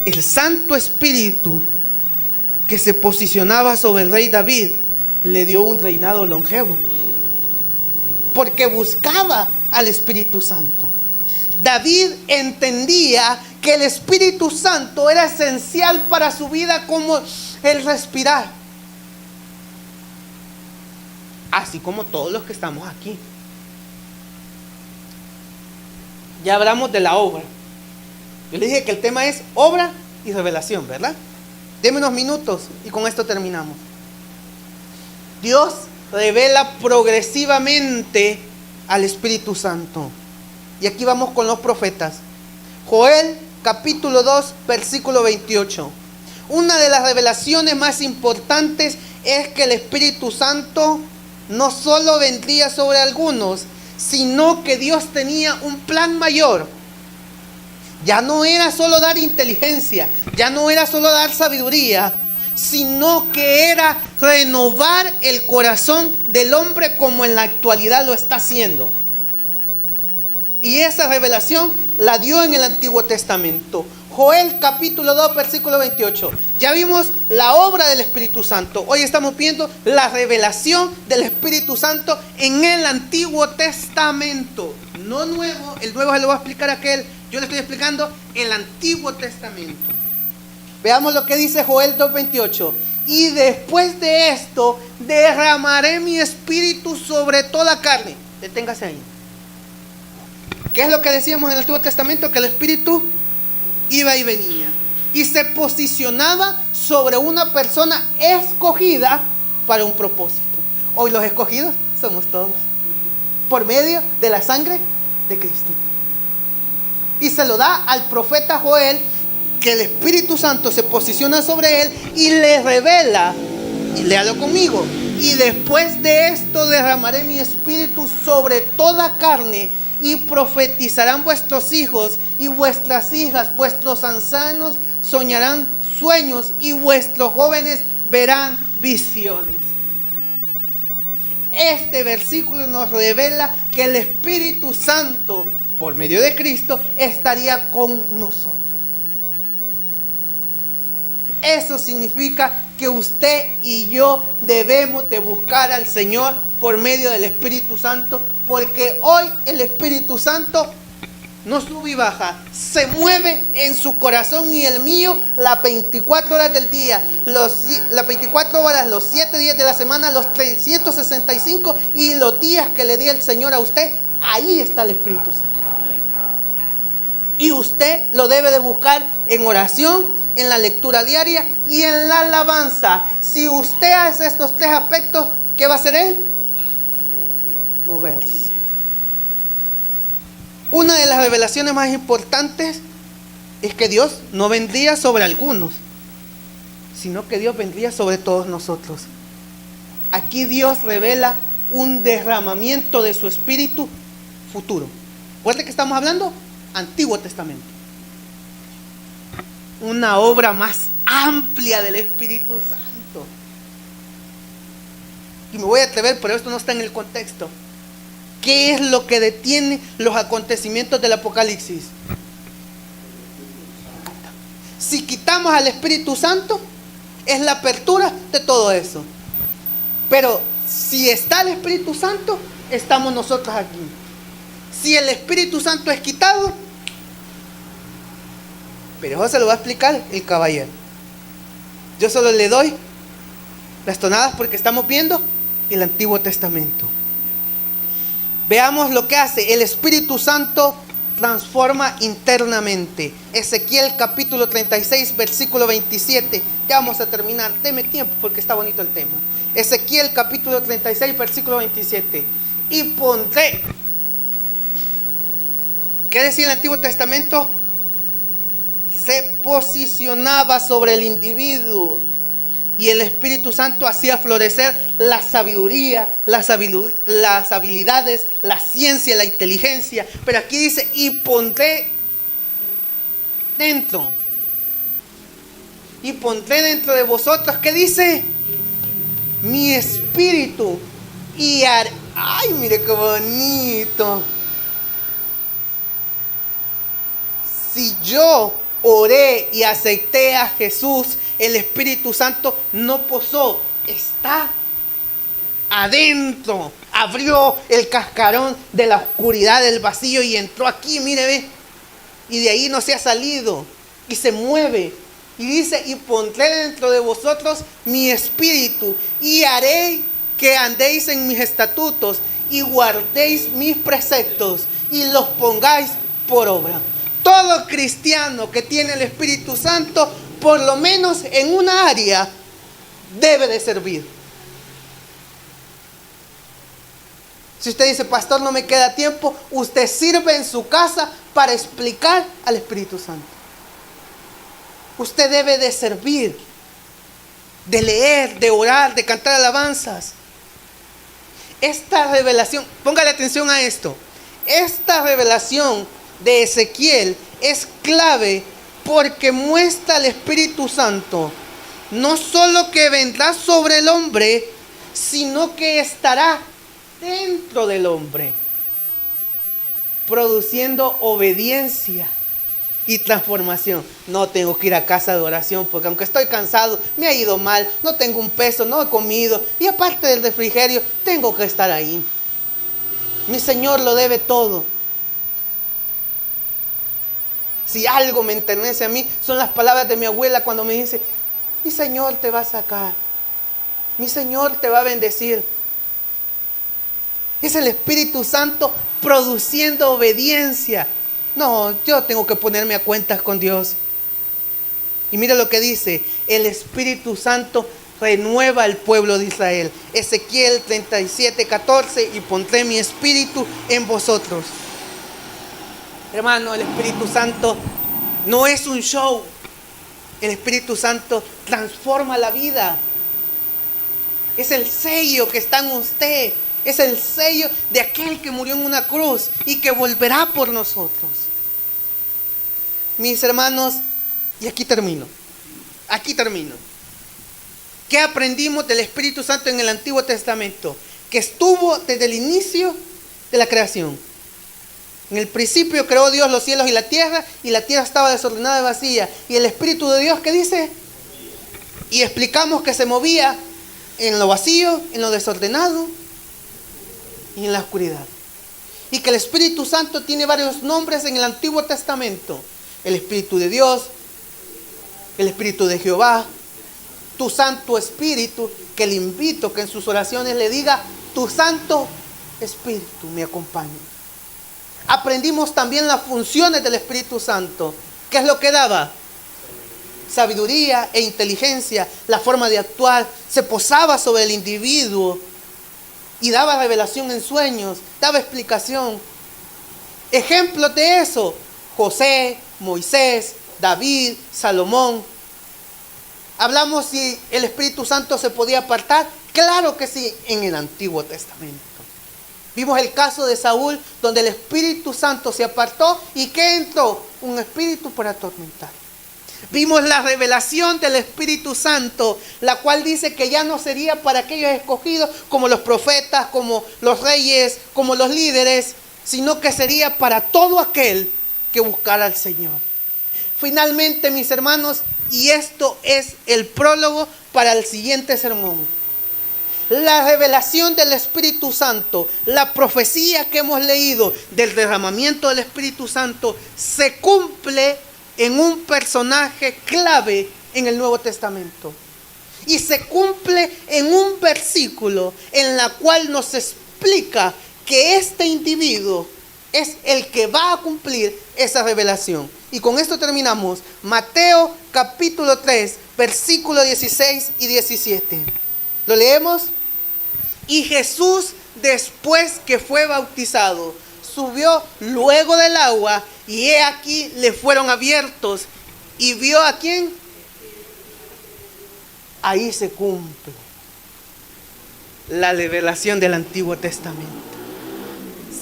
El Santo Espíritu que se posicionaba sobre el rey David le dio un reinado longevo, porque buscaba al Espíritu Santo. David entendía que el Espíritu Santo era esencial para su vida como el respirar, así como todos los que estamos aquí. Ya hablamos de la obra. Yo le dije que el tema es obra y revelación, ¿verdad? Deme unos minutos y con esto terminamos. Dios revela progresivamente al Espíritu Santo. Y aquí vamos con los profetas. Joel capítulo 2 versículo 28. Una de las revelaciones más importantes es que el Espíritu Santo no solo vendría sobre algunos, sino que Dios tenía un plan mayor. Ya no era solo dar inteligencia, ya no era solo dar sabiduría, sino que era renovar el corazón del hombre como en la actualidad lo está haciendo. Y esa revelación la dio en el Antiguo Testamento. Joel capítulo 2 versículo 28. Ya vimos la obra del Espíritu Santo. Hoy estamos viendo la revelación del Espíritu Santo en el Antiguo Testamento. No nuevo, el nuevo se lo va a explicar aquel. Yo le estoy explicando el Antiguo Testamento. Veamos lo que dice Joel 2:28. Y después de esto derramaré mi espíritu sobre toda carne. Deténgase ahí. ¿Qué es lo que decíamos en el Antiguo Testamento? Que el Espíritu iba y venía y se posicionaba sobre una persona escogida para un propósito. Hoy los escogidos somos todos por medio de la sangre de Cristo. Y se lo da al profeta Joel, que el Espíritu Santo se posiciona sobre él y le revela, y léalo conmigo, y después de esto derramaré mi espíritu sobre toda carne, y profetizarán vuestros hijos y vuestras hijas, vuestros ancianos soñarán sueños y vuestros jóvenes verán visiones. Este versículo nos revela que el Espíritu Santo, por medio de Cristo, estaría con nosotros. Eso significa que usted y yo debemos de buscar al Señor por medio del Espíritu Santo, porque hoy el Espíritu Santo no sube y baja, se mueve en su corazón y el mío las 24 horas del día, las 24 horas, los 7 días de la semana, los 365 y los días que le dé el Señor a usted. Ahí está el Espíritu Santo. Y usted lo debe de buscar en oración, en la lectura diaria y en la alabanza. Si usted hace estos tres aspectos, ¿qué va a hacer él? Moverse. Una de las revelaciones más importantes es que Dios no vendría sobre algunos, sino que Dios vendría sobre todos nosotros. Aquí Dios revela un derramamiento de su espíritu futuro. ¿Recuerda que estamos hablando? Antiguo Testamento. Una obra más amplia del Espíritu Santo. Y me voy a atrever, pero esto no está en el contexto. ¿Qué es lo que detiene los acontecimientos del Apocalipsis? Si quitamos al Espíritu Santo, es la apertura de todo eso. Pero Si está el Espíritu Santo, estamos nosotros aquí. Si el Espíritu Santo es quitado, pero eso se lo va a explicar el caballero. Yo solo le doy las tonadas porque estamos viendo el Antiguo Testamento. Veamos lo que hace el Espíritu Santo. Transforma internamente. Ezequiel capítulo 36 versículo 27. Ya vamos a terminar. Deme tiempo porque está bonito el tema. Ezequiel capítulo 36 versículo 27. Y pondré. ¿Qué decía el Antiguo Testamento? Se posicionaba sobre el individuo. Y el Espíritu Santo hacía florecer la sabiduría, las habilidades, la ciencia, la inteligencia. Pero aquí dice, y pondré dentro. Y pondré dentro de vosotros, ¿qué dice? Mi espíritu. Y ay, mire qué bonito. Si yo oré y acepté a Jesús, el Espíritu Santo no posó, está adentro. Abrió el cascarón de la oscuridad del vacío y entró aquí, mire, ve. Y de ahí no se ha salido y se mueve. Y dice, y pondré dentro de vosotros mi espíritu y haré que andéis en mis estatutos y guardéis mis preceptos y los pongáis por obra. Todo cristiano que tiene el Espíritu Santo, por lo menos en una área, debe de servir. Si usted dice, pastor, no me queda tiempo, usted sirve en su casa para explicar al Espíritu Santo. Usted debe de servir, de leer, de orar, de cantar alabanzas. Esta revelación, póngale atención a esto. Esta revelación de Ezequiel es clave porque muestra al Espíritu Santo no solo que vendrá sobre el hombre, sino que estará dentro del hombre, produciendo obediencia y transformación. No tengo que ir a casa de oración porque aunque estoy cansado, me ha ido mal, no tengo un peso, no he comido y aparte del refrigerio, tengo que estar ahí. Mi Señor lo debe todo. Si algo me enternece a mí, son las palabras de mi abuela cuando me dice, mi Señor te va a sacar, mi Señor te va a bendecir. Es el Espíritu Santo produciendo obediencia. No, yo tengo que ponerme a cuentas con Dios. Y mira lo que dice, el Espíritu Santo renueva al pueblo de Israel. Ezequiel 37:14, y pondré mi espíritu en vosotros. Hermano, el Espíritu Santo no es un show. El Espíritu Santo transforma la vida. Es el sello que está en usted. Es el sello de aquel que murió en una cruz y que volverá por nosotros. Mis hermanos, y aquí termino. ¿Qué aprendimos del Espíritu Santo en el Antiguo Testamento? Que estuvo desde el inicio de la creación. En el principio creó Dios los cielos y la tierra estaba desordenada y vacía. Y el Espíritu de Dios, ¿qué dice? Y explicamos que se movía en lo vacío, en lo desordenado y en la oscuridad. Y que el Espíritu Santo tiene varios nombres en el Antiguo Testamento. El Espíritu de Dios, el Espíritu de Jehová, tu Santo Espíritu, que le invito que en sus oraciones le diga, tu Santo Espíritu me acompaña. Aprendimos también las funciones del Espíritu Santo. ¿Qué es lo que daba? Sabiduría e inteligencia, la forma de actuar. Se posaba sobre el individuo y daba revelación en sueños, daba explicación. Ejemplos de eso: José, Moisés, David, Salomón. Hablamos si el Espíritu Santo se podía apartar. Claro que sí, en el Antiguo Testamento. Vimos el caso de Saúl, donde el Espíritu Santo se apartó y que entró un espíritu para atormentar. Vimos la revelación del Espíritu Santo, la cual dice que ya no sería para aquellos escogidos como los profetas, como los reyes, como los líderes, sino que sería para todo aquel que buscara al Señor. Finalmente, mis hermanos, y esto es el prólogo para el siguiente sermón, La revelación del Espíritu Santo, la profecía que hemos leído del derramamiento del Espíritu Santo, se cumple en un personaje clave en el Nuevo Testamento. Y se cumple en un versículo en la cual nos explica que este individuo es el que va a cumplir esa revelación. Y con esto terminamos. Mateo capítulo 3, versículo 16 y 17. ¿Lo leemos? Y Jesús, después que fue bautizado, subió luego del agua, y he aquí le fueron abiertos, y vio a quién. Ahí se cumple la revelación del Antiguo Testamento.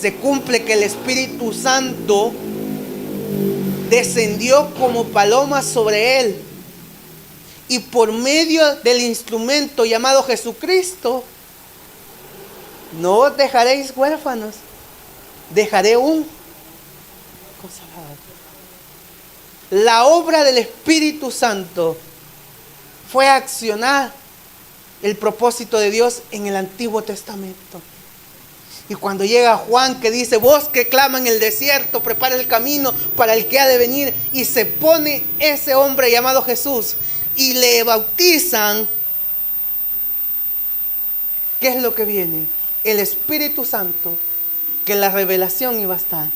Se cumple que el Espíritu Santo descendió como paloma sobre él, y por medio del instrumento llamado Jesucristo, no os dejaréis huérfanos, dejaré un consolador. La obra del Espíritu Santo fue accionar el propósito de Dios en el Antiguo Testamento. Y cuando llega Juan, que dice: voz que clama en el desierto, prepara el camino para el que ha de venir, y se pone ese hombre llamado Jesús y le bautizan, ¿qué es lo que viene? El Espíritu Santo, que la revelación iba a estar.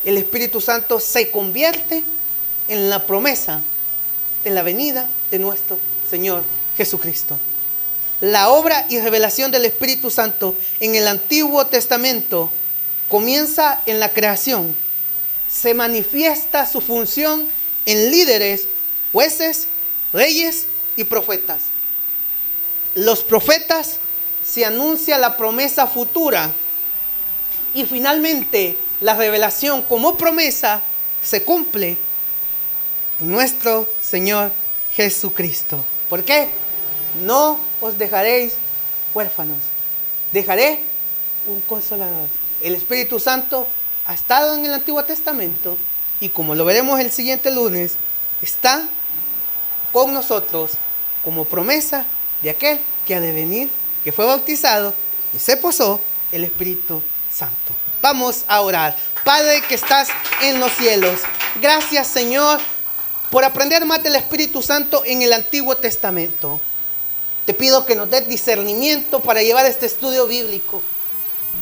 El Espíritu Santo se convierte en la promesa de la venida de nuestro Señor Jesucristo. La obra y revelación del Espíritu Santo en el Antiguo Testamento comienza en la creación. Se manifiesta su función en líderes, jueces, reyes y profetas. Los profetas se anuncia la promesa futura, y finalmente la revelación como promesa se cumple en nuestro Señor Jesucristo. ¿Por qué? No os dejaréis huérfanos, dejaré un consolador. El Espíritu Santo ha estado en el Antiguo Testamento, y como lo veremos el siguiente lunes, está con nosotros como promesa de aquel que ha de venir, que fue bautizado y se posó el Espíritu Santo. Vamos a orar. Padre que estás en los cielos, gracias, Señor, por aprender más del Espíritu Santo en el Antiguo Testamento. Te pido que nos des discernimiento para llevar este estudio bíblico,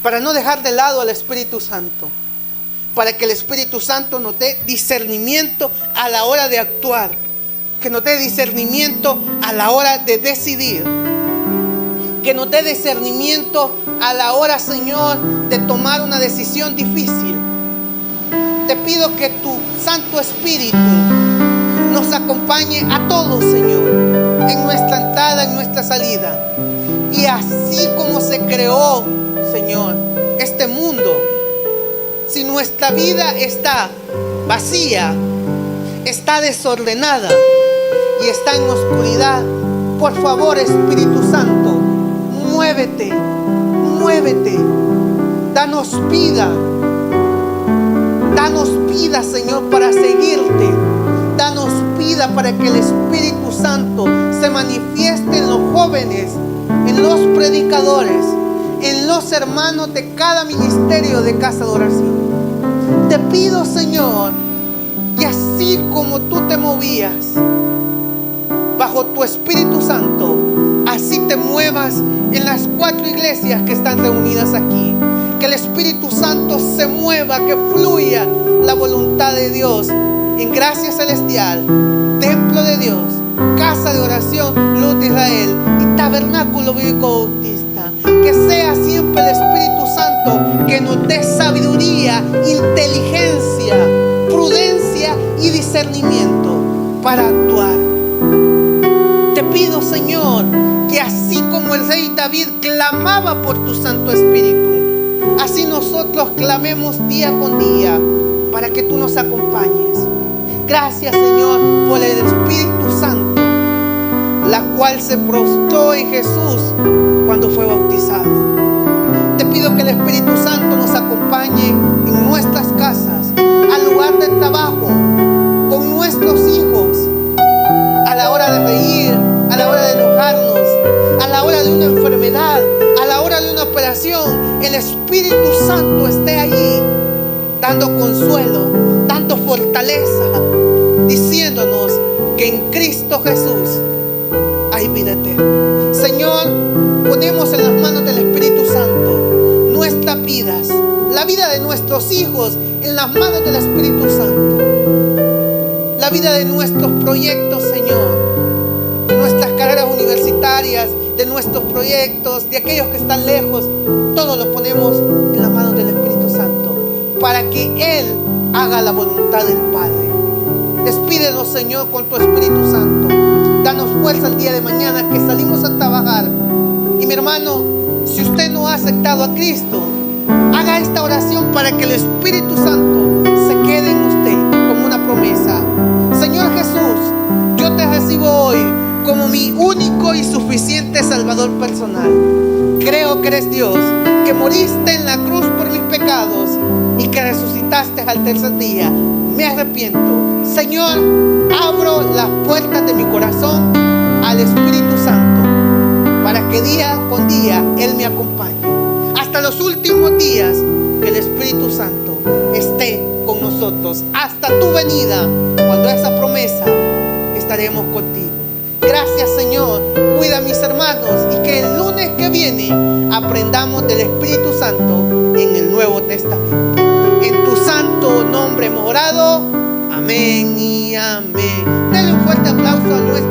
para no dejar de lado al Espíritu Santo, para que el Espíritu Santo nos dé discernimiento a la hora de actuar, que nos dé discernimiento a la hora de decidir, que nos dé discernimiento a la hora, Señor, de tomar una decisión difícil. Te pido que tu Santo Espíritu nos acompañe a todos, Señor, en nuestra entrada, en nuestra salida. Y así como se creó, Señor, este mundo, si nuestra vida está vacía, está desordenada y está en oscuridad, por favor, Espíritu Santo, muévete, muévete, danos vida, Señor, para seguirte. Danos vida para que el Espíritu Santo se manifieste en los jóvenes, en los predicadores, en los hermanos de cada ministerio de casa de oración. Te pido, Señor, que así como tú te movías bajo tu Espíritu Santo, así te muevas en las 4 iglesias que están reunidas aquí. Que el Espíritu Santo se mueva, que fluya la voluntad de Dios en Gracia Celestial, Templo de Dios, Casa de Oración, Luz de Israel y Tabernáculo Bíblico Bautista. Que sea siempre el Espíritu Santo que nos dé sabiduría, inteligencia, prudencia y discernimiento para actuar. Te pido, Señor, que así como el rey David clamaba por tu Santo Espíritu, así nosotros clamemos día con día para que tú nos acompañes. Gracias, Señor, por el Espíritu Santo, la cual se prostró en Jesús cuando fue bautizado. Te pido que el Espíritu Santo nos acompañe en nuestras casas, al lugar de trabajo, con nuestros hijos, a la hora de reír, a la hora de enojarnos, a la hora de una enfermedad, Espíritu Santo esté allí, dando consuelo, dando fortaleza, diciéndonos que en Cristo Jesús hay vida eterna. Señor, ponemos en las manos del Espíritu Santo nuestras vidas, la vida de nuestros hijos en las manos del Espíritu Santo, la vida de nuestros proyectos, Señor, de nuestras carreras universitarias, de nuestros proyectos, de aquellos que están lejos. Todo lo ponemos en las manos del Espíritu Santo para que Él haga la voluntad del Padre. Despídenos, Señor, con tu Espíritu Santo. Danos fuerza el día de mañana que salimos a trabajar. Y mi hermano, si usted no ha aceptado a Cristo, haga esta oración para que el Espíritu Santo se quede en usted como una promesa. Señor Jesús, yo te recibo hoy como mi único y suficiente Salvador personal. Creo que eres Dios, que moriste en la cruz por mis pecados y que resucitaste al tercer día. Me arrepiento. Señor, abro las puertas de mi corazón al Espíritu Santo para que día con día Él me acompañe hasta los últimos días, que el Espíritu Santo esté con nosotros hasta tu venida, cuando esa promesa estaremos contigo. Gracias, Señor. Cuida a mis hermanos y que el lunes que viene aprendamos del Espíritu Santo en el Nuevo Testamento. En tu santo nombre hemos orado. Amén y amén. Denle un fuerte aplauso a nuestro